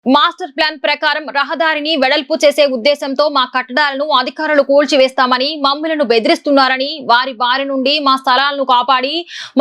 Master plan ప్రకారం రహదారిని వెడల్పు చేసే ఉద్దేశంతో మా కట్టడాలను అధికారులు కూల్చివేస్తామని మమ్మలను బెదిరిస్తున్నారని వారి బారి నుండి మా స్థలాలను కాపాడి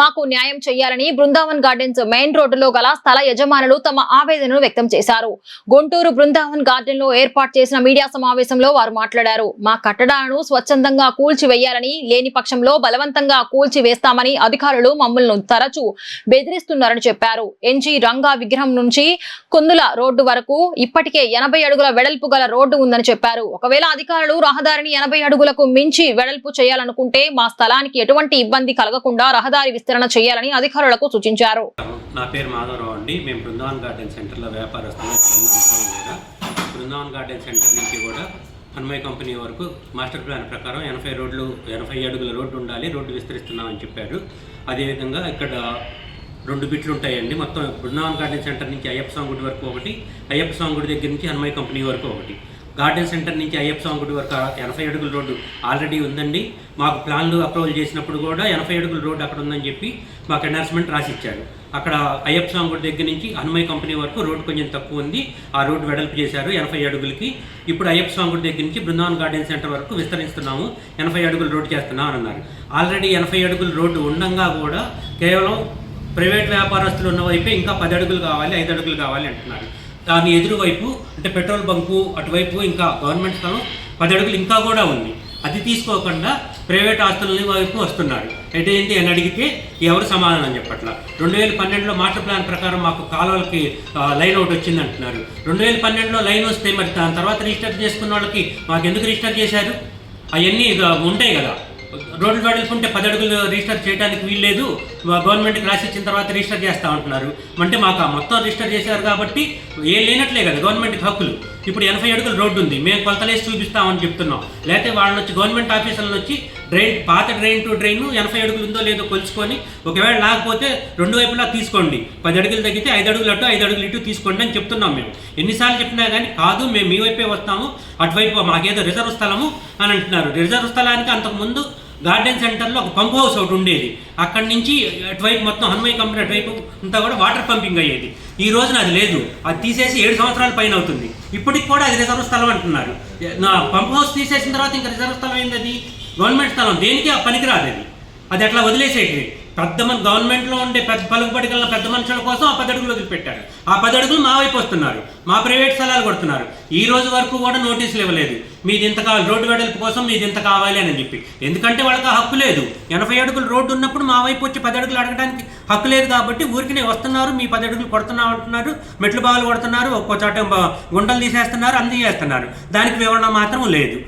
మాకు న్యాయం చేయాలని బృందావన్ గార్డెన్స్ మెయిన్ రోడ్డులో గల స్థల యజమానులు తమ ఆవేదనను వ్యక్తం చేశారు. గుంటూరు బృందావన్ గార్డెన్ లో ఏర్పాటు చేసిన మీడియా సమావేశంలో వారు మాట్లాడారు. మా కట్టడాలను స్వచ్ఛందంగా కూల్చివేయాలని, లేని పక్షంలో బలవంతంగా కూల్చివేస్తామని అధికారులు మమ్మల్ని తరచూ బెదిరిస్తున్నారని చెప్పారు. ఎన్జీ రంగా విగ్రహం నుంచి కుందుల రోడ్డు వరకు ఇప్పటికే 80 అడుగుల వెడల్పు గల రోడ్డు ఉందని చెప్పారు. ఒకవేళ అధికారులు రహదారిని 80 అడుగులకు మించి వెడల్పు చేయాలనుకుంటే మా స్థలానికి ఎటువంటి ఇబ్బంది కలగకుండా రహదారి విస్తరణ చేయాలని అధికారులకు సూచించారు. నా పేరు మాధవరావు అండి. మేము బృందావన్ గార్డెన్ సెంటర్లో వ్యాపారస్తులు. బృందావన్ గార్డెన్ సెంటర్ నుంచి కూడా హనుమయ్య కంపెనీ వరకు మాస్టర్ ప్లాన్ ప్రకారం 80 అడుగుల రోడ్డు ఉండాలి, రోడ్డు విస్తరిస్తున్నామని చెప్పారు. అదేవిధంగా ఇక్కడ 2 బిట్లు ఉంటాయండి. మొత్తం బృందావన్ గార్డెన్ సెంటర్ నుంచి అయ్యప్ప స్వామి గుడి వరకు ఒకటి, అయ్యప్ప స్వామి గుడి దగ్గర నుంచి హనుమయ్య కంపెనీ వరకు ఒకటి. గార్డెన్ సెంటర్ నుంచి అయ్యప్ప స్వామి గుడి వరకు 80 అడుగుల రోడ్డు ఆల్రెడీ ఉందండి. మాకు ప్లాన్లు అప్రూవల్ చేసినప్పుడు కూడా 80 అడుగుల రోడ్డు అక్కడ ఉందని చెప్పి మాకు అనౌన్స్మెంట్ రాసిచ్చారు. అక్కడ అయ్యప్ప స్వామి గుడి దగ్గర నుంచి హనుమయ్య కంపెనీ వరకు రోడ్డు కొంచెం తక్కువ ఉంది, ఆ రోడ్డు వెడల్పు చేశారు 80 అడుగులకి. ఇప్పుడు అయ్యప్ప స్వామి గుడి దగ్గర నుంచి బృందావన్ గార్డెన్ సెంటర్ వరకు విస్తరిస్తున్నాము, 80 అడుగుల రోడ్డు చేస్తున్నాం అని అన్నారు. ఆల్రెడీ 80 అడుగుల రోడ్డు ఉండగా కూడా కేవలం ప్రైవేట్ వ్యాపారస్తులు ఉన్న వైపే ఇంకా 10 అడుగులు కావాలి, 5 అడుగులు కావాలి అంటున్నారు. దాని ఎదురువైపు అంటే పెట్రోల్ బంకు అటువైపు ఇంకా గవర్నమెంట్ స్థలం 10 అడుగులు ఇంకా కూడా ఉంది. అది తీసుకోకుండా ప్రైవేట్ ఆస్తుల వైపు వస్తున్నారు. ఏంటి అని అడిగితే ఎవరు సమాధానం చెప్పట్లా. 2012లో మాస్టర్ ప్లాన్ ప్రకారం మాకు కాలువలకి లైన్ ఒకటి వచ్చింది అంటున్నారు. 2012లో లైన్ వస్తే మరి దాని తర్వాత రిజిస్టర్ చేసుకున్న వాళ్ళకి మాకు ఎందుకు రిజిస్టర్ చేశారు? అవన్నీ ఉంటాయి కదా. రోడ్లు వెడల్పుంటే 10 అడుగులు రిజిస్టర్ చేయడానికి వీల్లేదు, గవర్నమెంట్కి రాసి ఇచ్చిన తర్వాత రిజిస్టర్ చేస్తా ఉంటున్నారు. అంటే మాకు మొత్తం రిజిస్టర్ చేశారు కాబట్టి ఏం లేనట్లే కదా గవర్నమెంట్కి హక్కులు. ఇప్పుడు 80 అడుగుల రోడ్డు ఉంది, మేము కొలతలేసి చూపిస్తామని చెప్తున్నాం. లేకపోతే వాళ్ళని వచ్చి గవర్నమెంట్ ఆఫీసర్లను వచ్చి పాత డ్రైన్ టు డ్రైన్ 80 అడుగులు ఉందో లేదో కొలుచుకొని, ఒకవేళ లేకపోతే 2 వైపులా తీసుకోండి, 10 అడుగులు తగ్గితే 5 అడుగులు అటు 5 అడుగులు ఇటు తీసుకోండి అని చెప్తున్నాం. మేము ఎన్నిసార్లు చెప్పినా కానీ కాదు, మేము మీ వైపే వస్తాము, అటువైపు మాకేదో రిజర్వ్ స్థలము అని అంటున్నారు. రిజర్వ్ స్థలానికి అంతకుముందు గార్డెన్ సెంటర్లో ఒక పంప్ హౌస్ ఒకటి ఉండేది. అక్కడి నుంచి అటువైపు మొత్తం హనుమయ్య కంపెనీ అటువైపు అంతా కూడా వాటర్ పంపింగ్ అయ్యేది. ఈ రోజున అది లేదు, అది తీసేసి 7 సంవత్సరాల పైన అవుతుంది. ఇప్పటికి కూడా అది రిజర్వ్ స్థలం అంటున్నారు. నా పంప్ హౌస్ తీసేసిన తర్వాత ఇంకా రిజర్వ్ స్థలం ఏంది? అది గవర్నమెంట్ స్థలం, దేనికి ఆ పనికిరాదు. అది అట్లా వదిలేసేది. గవర్నమెంట్లో ఉండే పలుకుబడి కలిగిన పెద్ద మనుషుల కోసం ఆ 10 అడుగులు వదిలిపెట్టారు. ఆ 10 అడుగులు మా వైపు వస్తున్నారు, మా ప్రైవేట్ స్థలాలు కొడుతున్నారు. ఈ రోజు వరకు కూడా నోటీసులు ఇవ్వలేదు, మీది ఇంత కావాలి, రోడ్డు వెడల్పు కోసం మీది ఇంత కావాలి అని చెప్పి. ఎందుకంటే వాళ్ళకి ఆ హక్కు లేదు. 80 అడుగులు రోడ్డు ఉన్నప్పుడు మా వైపు వచ్చి 10 అడుగులు అడగడానికి హక్కు లేదు కాబట్టి ఊరికినే వస్తున్నారు, మీ 10 అడుగులు కొడుతున్నాం అంటున్నారు, మెట్లు బాగులు కొడుతున్నారు, ఒక్కో చోట గుంటలు తీసేస్తున్నారు, అన్ని చేస్తున్నారు. దానికి వివరణ మాత్రం లేదు.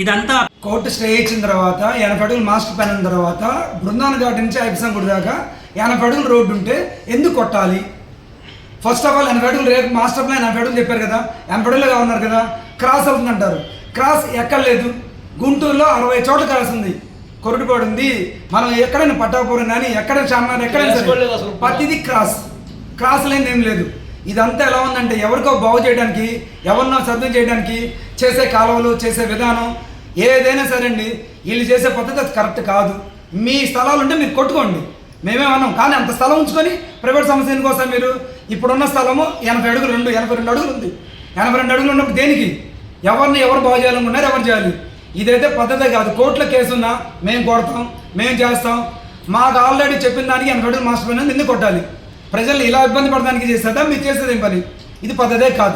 ఇదంతా కోర్టు స్టే ఇచ్చిన తర్వాత 80 అడుగులు మాస్టర్ ప్లాన్ అయిన తర్వాత బృందావన్ గార్డెన్ నుంచి అయ్యప్ప స్వామి గుడి దాకా 80 అడుగులు రోడ్డు ఉంటే ఎందుకు కొట్టాలి? ఫస్ట్ ఆఫ్ ఆల్ 80 అడుగులు రేపు మాస్టర్ ప్లాన్ 80 అడుగులు చెప్పారు కదా, 80 అడుగులుగా ఉన్నారు కదా, క్రాస్ అవుతుందంటారు. క్రాస్ ఎక్కర్లేదు. గుంటూరులో 60 చోట్ల క్రాస్ ఉంది, కొరటిపాడు ఉంది, మనం ఎక్కడైనా పట్టాపురం కానీ ఎక్కడైనా చార్మినార్ ఎక్కడైనా సరే ప్రతిదీ క్రాస్ లేని ఏం లేదు. ఇదంతా ఎలా ఉందంటే ఎవరికో బాగు చేయడానికి, ఎవరినో సర్దుం చేయడానికి చేసే కాలువలు, చేసే విధానం ఏదైనా సరే అండి, వీళ్ళు చేసే పద్ధతి అది కరెక్ట్ కాదు. మీ స్థలాలు ఉంటే మీరు కొట్టుకోండి, మేమేమన్నాం. కానీ అంత స్థలం ఉంచుకొని ప్రైవేట్ సమస్య కోసం మీరు ఇప్పుడున్న స్థలము 80 అడుగులు 82 అడుగులు ఉంది. 82 అడుగులు ఉన్నప్పుడు దేనికి? ఎవరు బాగు చేయాలనుకున్నారు, ఎవరు చేయాలి? ఇదైతే పద్ధతే కాదు. కోర్టులో కేసు ఉన్నా మేము కొడతాం, మేము చేస్తాం. మాకు ఆల్రెడీ చెప్పిన దానికి 80 అడుగులు మాస్టర్ ప్లాన్ ఎందుకు కొట్టాలి? ప్రజలు ఇలా ఇబ్బంది పడడానికి చేసేదా? మీరు చేసేది ఏం పని? ఇది పద్ధతే కాదు.